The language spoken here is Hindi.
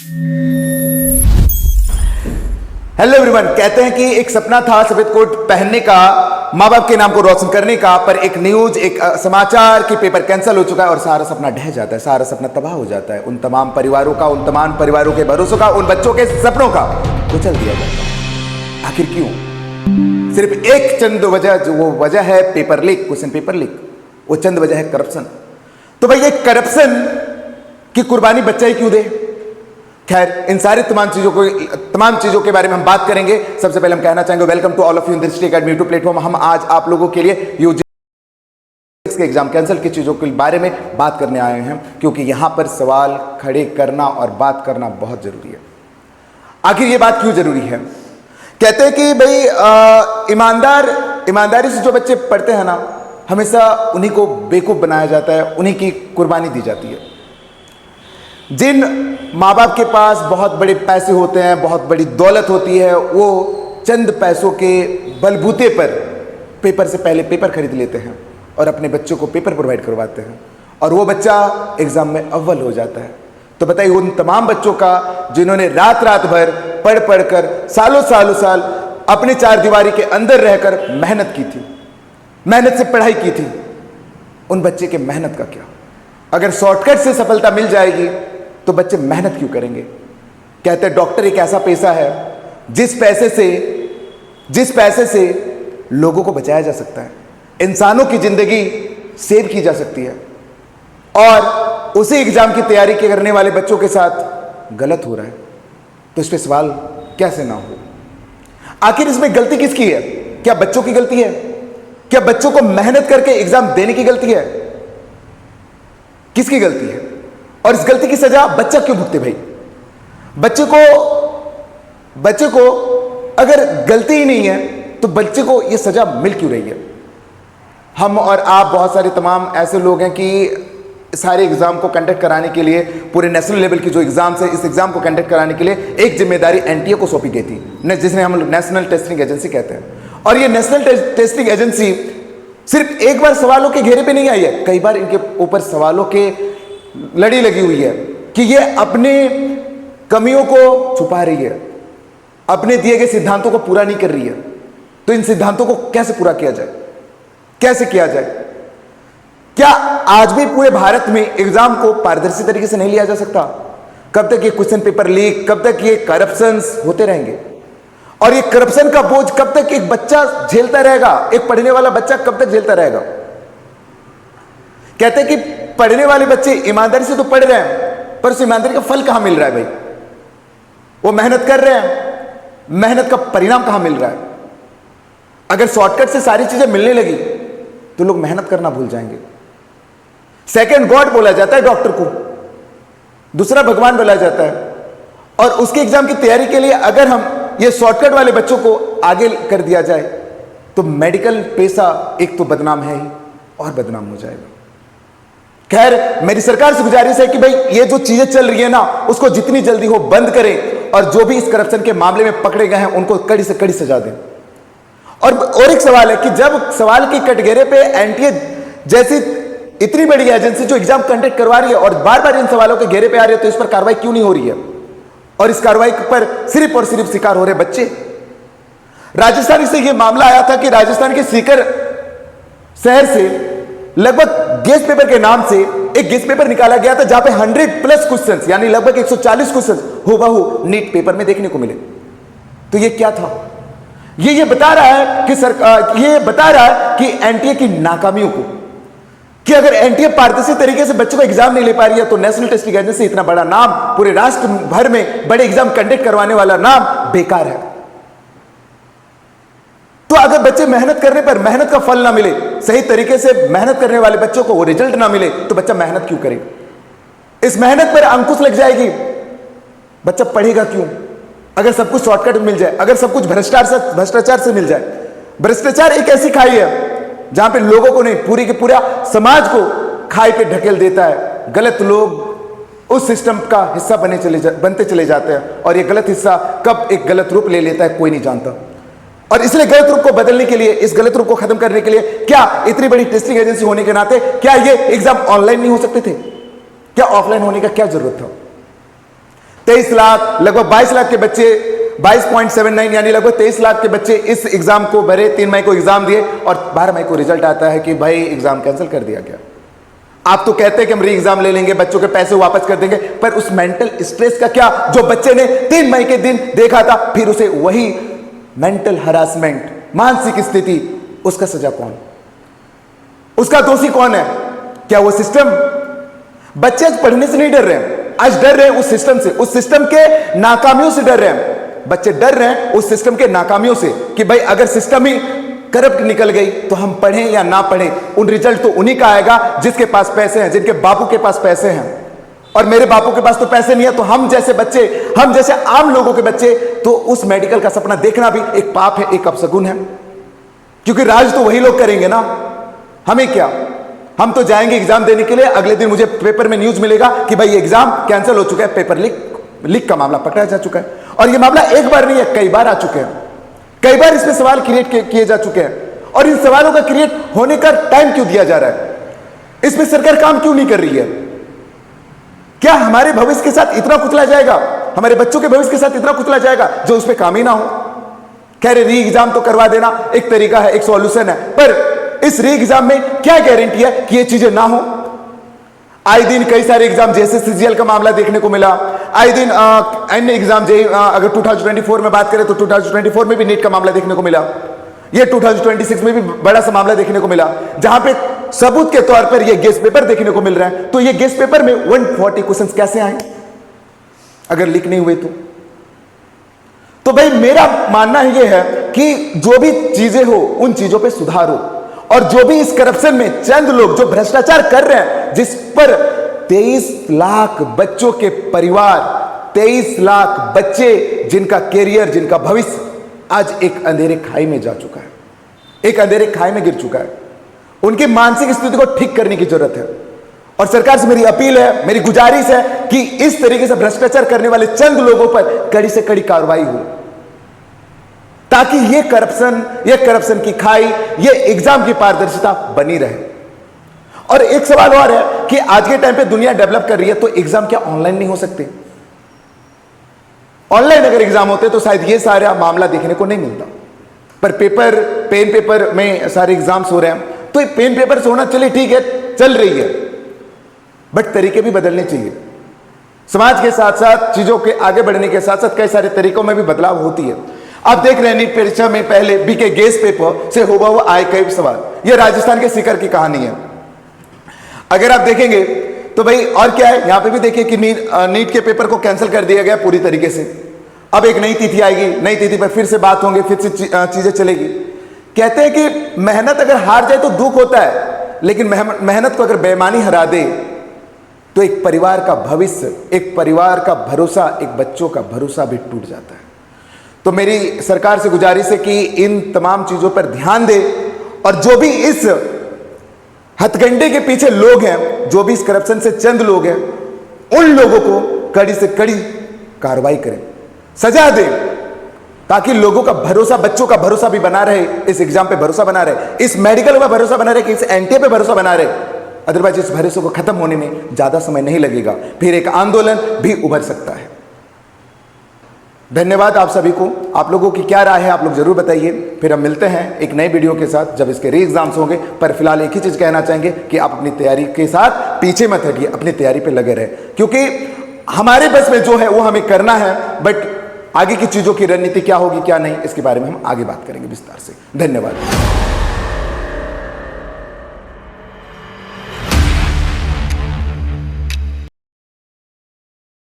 Hello everyone. कहते हैं कि एक सपना था सफेद कोट पहनने का, माँ बाप के नाम को रोशन करने का, पर एक न्यूज, एक समाचार कि पेपर कैंसिल हो चुका है और सारा सपना ढह जाता है, सारा सपना तबाह हो जाता है। उन तमाम परिवारों का, उन तमाम परिवारों के भरोसों का, उन बच्चों के सपनों का कुचल दिया जाता है। आखिर क्यों? सिर्फ एक चंद वजह, जो वो वजह है paper leak, question paper leak. वो चंद वजह है करप्शन। तो भाई ये करप्शन की कुर्बानी बच्चा ही क्यों दे? खैर, इन सारी तमाम चीजों के बारे में हम बात करेंगे। सबसे पहले हम कहना चाहेंगे welcome to all of you in Drishti Academy YouTube platform. हम आज आप लोगों के लिए यूजीसी के एग्जाम कैंसिल की चीजों के बारे में बात करने आए हैं, क्योंकि यहां पर सवाल खड़े करना और बात करना बहुत जरूरी है। आखिर ये बात क्यों जरूरी है? कहते हैं कि भाई ईमानदारी से जो बच्चे पढ़ते हैं ना, हमेशा उन्हीं को बेवकूफ बनाया जाता है, उन्हीं की कुर्बानी दी जाती है। जिन माँ बाप के पास बहुत बड़े पैसे होते हैं, बहुत बड़ी दौलत होती है, वो चंद पैसों के बलबूते पर पेपर से पहले पेपर खरीद लेते हैं और अपने बच्चों को पेपर प्रोवाइड करवाते हैं, और वो बच्चा एग्जाम में अव्वल हो जाता है। तो बताइए उन तमाम बच्चों का जिन्होंने रात रात भर पढ़ कर सालों साल अपने चार दीवारी के अंदर रहकर मेहनत की थी, मेहनत से पढ़ाई की थी, उन बच्चे के मेहनत का क्या? अगर शॉर्टकट से सफलता मिल जाएगी तो बच्चे मेहनत क्यों करेंगे? कहते हैं डॉक्टर एक ऐसा पेशा है जिस पैसे से लोगों को बचाया जा सकता है, इंसानों की जिंदगी सेव की जा सकती है, और उसी एग्जाम की तैयारी करने वाले बच्चों के साथ गलत हो रहा है। तो इस पे सवाल कैसे ना हो? आखिर इसमें गलती किसकी है? क्या बच्चों की गलती है? क्या बच्चों को मेहनत करके एग्जाम देने की गलती है? किसकी गलती है? और इस गलती की सजा बच्चा क्यों भुगते? भाई बच्चे को अगर गलती ही नहीं है तो बच्चे को यह सजा मिल क्यों रही है? हम और आप बहुत सारे तमाम ऐसे लोग हैं कि सारे एग्जाम को कंडक्ट कराने के लिए, पूरे नेशनल लेवल की जो एग्जाम्स है, इस एग्जाम को कंडक्ट कराने के लिए एक जिम्मेदारी एनटीए को सौंपी गई थी, जिसने हम नेशनल टेस्टिंग एजेंसी कहते हैं। और ये नेशनल टेस्टिंग एजेंसी सिर्फ एक बार सवालों के घेरे पे नहीं आई है, कई बार इनके ऊपर सवालों के लड़ी लगी हुई है कि ये अपने कमियों को छुपा रही है, अपने दिए गए सिद्धांतों को पूरा नहीं कर रही है। तो इन सिद्धांतों को कैसे पूरा किया जाए? कैसे किया जाए? क्या आज भी पूरे भारत में एग्जाम को पारदर्शी तरीके से नहीं लिया जा सकता? कब तक ये क्वेश्चन पेपर लीक, कब तक ये करप्शंस होते रहेंगे? और ये करप्शन का बोझ कब तक एक बच्चा झेलता रहेगा? एक पढ़ने वाला बच्चा कब तक झेलता रहेगा? कहते हैं कि पढ़ने वाले बच्चे ईमानदारी से तो पढ़ रहे हैं, पर उस ईमानदारी का फल कहां मिल रहा है? भाई वो मेहनत कर रहे हैं, मेहनत का परिणाम कहां मिल रहा है? अगर शॉर्टकट से सारी चीजें मिलने लगी तो लोग मेहनत करना भूल जाएंगे। सेकंड गॉड बोला जाता है डॉक्टर को, दूसरा भगवान बोला जाता है। और उसके एग्जाम की तैयारी के लिए अगर हम ये शॉर्टकट वाले बच्चों को आगे कर दिया जाए तो मेडिकल पेशा एक तो बदनाम है ही और बदनाम हो जाएगा। खैर, मेरी सरकार से गुजारिश है कि भाई ये जो चीजें चल रही है ना, उसको जितनी जल्दी हो बंद करें, और जो भी इस करप्शन के मामले में पकड़े गए हैं उनको कड़ी से कड़ी सजा दें। और एक सवाल है कि जब सवाल के कटघरे पे एनटीए जैसी इतनी बड़ी एजेंसी जो एग्जाम कंडक्ट करवा रही है और बार बार इन सवालों के घेरे पे आ रही है, तो इस पर कार्रवाई क्यों नहीं हो रही है? और इस कार्रवाई पर सिर्फ और सिर्फ शिकार हो रहे बच्चे। राजस्थान से यह मामला आया था कि राजस्थान के सीकर शहर से लगभग गेस्ट पेपर के नाम से एक गेस्ट पेपर निकाला गया था, जहां पे 100+ क्वेश्चंस, यानी लगभग 140 क्वेश्चंस हूबहू नीट पेपर में देखने को मिले। तो ये क्या था? ये बता रहा है कि ये बता रहा है कि एनटीए की नाकामियों को, कि अगर एनटीए पारदर्शी तरीके से बच्चों को एग्जाम नहीं ले पा रही है तो नेशनल टेस्टिंग एजेंसी, इतना बड़ा नाम, पूरे राष्ट्र भर में बड़े एग्जाम कंडक्ट करवाने वाला नाम, बेकार है। तो अगर बच्चे मेहनत करने पर मेहनत का फल ना मिले, सही तरीके से मेहनत करने वाले बच्चों को वो रिजल्ट ना मिले, तो बच्चा मेहनत क्यों करेगा? इस मेहनत पर अंकुश लग जाएगी, बच्चा पढ़ेगा क्यों? अगर सब कुछ शॉर्टकट मिल जाए, अगर सब कुछ भ्रष्टाचार से मिल जाए। भ्रष्टाचार एक ऐसी खाई है जहां पे लोगों को नहीं, पूरी के पूरा समाज को खाई पे ढकेल देता है। गलत लोग उस सिस्टम का हिस्सा बनते चले जाते हैं, और ये गलत हिस्सा कब एक गलत रूप ले लेता है कोई नहीं जानता। और इसलिए गलत रूप को बदलने के लिए, इस गलत रूप को खत्म करने के लिए, क्या इतनी बड़ी टेस्टिंग एजेंसी होने के नाते क्या ये एग्जाम ऑनलाइन नहीं हो सकते थे? क्या ऑफलाइन होने का क्या जरूरत था? 23 लाख, लगभग 22 लाख के बच्चे, 22.79 यानी लगभग 23 लाख के बच्चे इस एग्जाम को भरे, 3 मई को एग्जाम दिए और 12 मई को रिजल्ट आता है कि भाई एग्जाम कैंसिल कर दिया गया। आप तो कहते हैं कि हम री एग्जाम ले लेंगे, बच्चों के पैसे वापस कर देंगे, पर उस मेंटल स्ट्रेस का क्या जो बच्चे ने 3 मई के दिन देखा था, फिर उसे वही मेंटल हरासमेंट, मानसिक स्थिति, उसका सजा कौन, उसका दोषी कौन है? क्या वो सिस्टम? बच्चे आज पढ़ने से नहीं डर रहे हैं, आज डर रहे हैं उस सिस्टम से, उस सिस्टम के नाकामियों से डर रहे हैं। बच्चे डर रहे हैं उस सिस्टम के नाकामियों से कि भाई अगर सिस्टम ही करप्ट निकल गई तो हम पढ़ें या ना पढ़ें, उन रिजल्ट तो उन्हीं का आएगा जिसके पास पैसे हैं, जिनके बापू के पास पैसे हैं। और मेरे बापू के पास तो पैसे नहीं है, तो हम जैसे बच्चे, हम जैसे आम लोगों के बच्चे, तो उस मेडिकल का सपना देखना भी एक पाप है, एक अपशगुन है, क्योंकि राज तो वही लोग करेंगे ना, हमें क्या? हम तो जाएंगे एग्जाम देने के लिए, अगले दिन मुझे पेपर में न्यूज मिलेगा कि भाई एग्जाम कैंसिल हो चुका है, पेपर लीक का मामला पकड़ा जा चुका है। और यह मामला एक बार नहीं है, कई बार आ चुके हैं, कई बार इसमें सवाल क्रिएट किए जा चुके हैं। और इन सवालों का क्रिएट होने का टाइम क्यों दिया जा रहा है? इसमें सरकार काम क्यों नहीं कर रही है? क्या हमारे भविष्य के साथ इतना कुचला जाएगा, हमारे बच्चों के भविष्य के साथ इतना कुचला जाएगा जो उस पर काम ही ना हो? कह रहे री एग्जाम तो करवा देना, एक तरीका है, एक सॉल्यूशन है, पर इस री एग्जाम में क्या गारंटी है कि ये चीजें ना हो? आए दिन कई सारे एग्जाम, जैसे सीजीएल का मामला देखने को मिला, आए दिन अन्य एग्जाम, अगर 2024 में बात करें तो 2024 में भी नीट का मामला देखने को मिला, ये 2026 में भी बड़ा सा मामला देखने को मिला, जहां पे सबूत के तौर पर ये गेस्ट पेपर देखने को मिल रहा है। तो ये गेस्ट पेपर में 140 क्वेश्चंस कैसे आए अगर लीक नहीं हुए? तो भाई मेरा मानना ये है कि जो भी चीजें हो उन चीजों पे सुधार हो, और जो भी इस करप्शन में चंद लोग जो भ्रष्टाचार कर रहे हैं, जिस पर 23 लाख बच्चों के परिवार, 23 लाख बच्चे जिनका कैरियर, जिनका भविष्य आज एक अंधेरे खाई में जा चुका है, एक अंधेरे खाई में गिर चुका है, उनकी मानसिक स्थिति को ठीक करने की जरूरत है। और सरकार से मेरी अपील है, मेरी गुजारिश है कि इस तरीके से भ्रष्टाचार करने वाले चंद लोगों पर कड़ी से कड़ी कार्रवाई हो, ताकि ये करप्शन की खाई, ये एग्जाम की पारदर्शिता बनी रहे। और एक सवाल और है कि आज के टाइम पे दुनिया डेवलप कर रही है, तो एग्जाम क्या ऑनलाइन नहीं हो सकते? ऑनलाइन अगर एग्जाम होते तो शायद ये सारा मामला देखने को नहीं मिलता, पर पेन पेपर में सारे एग्जाम्स हो रहे हैं, तो पेन पेपर से होना, चलिए ठीक है, चल रही है, बट तरीके भी बदलने चाहिए। समाज के साथ साथ, चीजों के आगे बढ़ने के साथ साथ कई सारे तरीकों में भी बदलाव होती है। आप देख रहे हैं नीट परीक्षा में पहले बीके गेस्ट पेपर से हुआ हुआ आए कई सवाल, यह राजस्थान के सीकर की कहानी है। अगर आप देखेंगे तो भाई और क्या है, यहां पे भी देखिए कि नीट के पेपर को कैंसिल कर दिया गया पूरी तरीके से। अब एक नई तिथि आएगी, नई तिथि पर फिर से बात होंगी, फिर से चीजें चलेगी। कहते हैं कि मेहनत अगर हार जाए तो दुख होता है, लेकिन मेहनत को अगर बेईमानी हरा दे तो एक परिवार का भविष्य, एक परिवार का भरोसा, एक बच्चों का भरोसा भी टूट जाता है। तो मेरी सरकार से गुजारिश है कि इन तमाम चीजों पर ध्यान दे, और जो भी इस हथकंडे के पीछे लोग हैं, जो भी इस करप्शन से चंद लोग हैं, उन लोगों को कड़ी से कड़ी कार्रवाई करें, सजा दें, ताकि लोगों का भरोसा, बच्चों का भरोसा भी बना रहे, इस एग्जाम पे भरोसा बना रहे, इस मेडिकल में भरोसा बना रहे, कि इस एनटीए पे भरोसा बना रहे। अदरवाइज इस भरोसे को खत्म होने में ज्यादा समय नहीं लगेगा, फिर एक आंदोलन भी उभर सकता है। धन्यवाद आप सभी को। आप लोगों की क्या राय है आप लोग जरूर बताइए। फिर हम मिलते हैं एक नए वीडियो के साथ जब इसके री एग्जाम्स होंगे। पर फिलहाल एक ही चीज कहना चाहेंगे कि आप अपनी तैयारी के साथ पीछे मत हटिए, अपनी तैयारी पे लगे रहे, क्योंकि हमारे बस में जो है वो हमें करना है, बट आगे की चीजों की रणनीति क्या होगी क्या नहीं, इसके बारे में हम आगे बात करेंगे विस्तार से। धन्यवाद।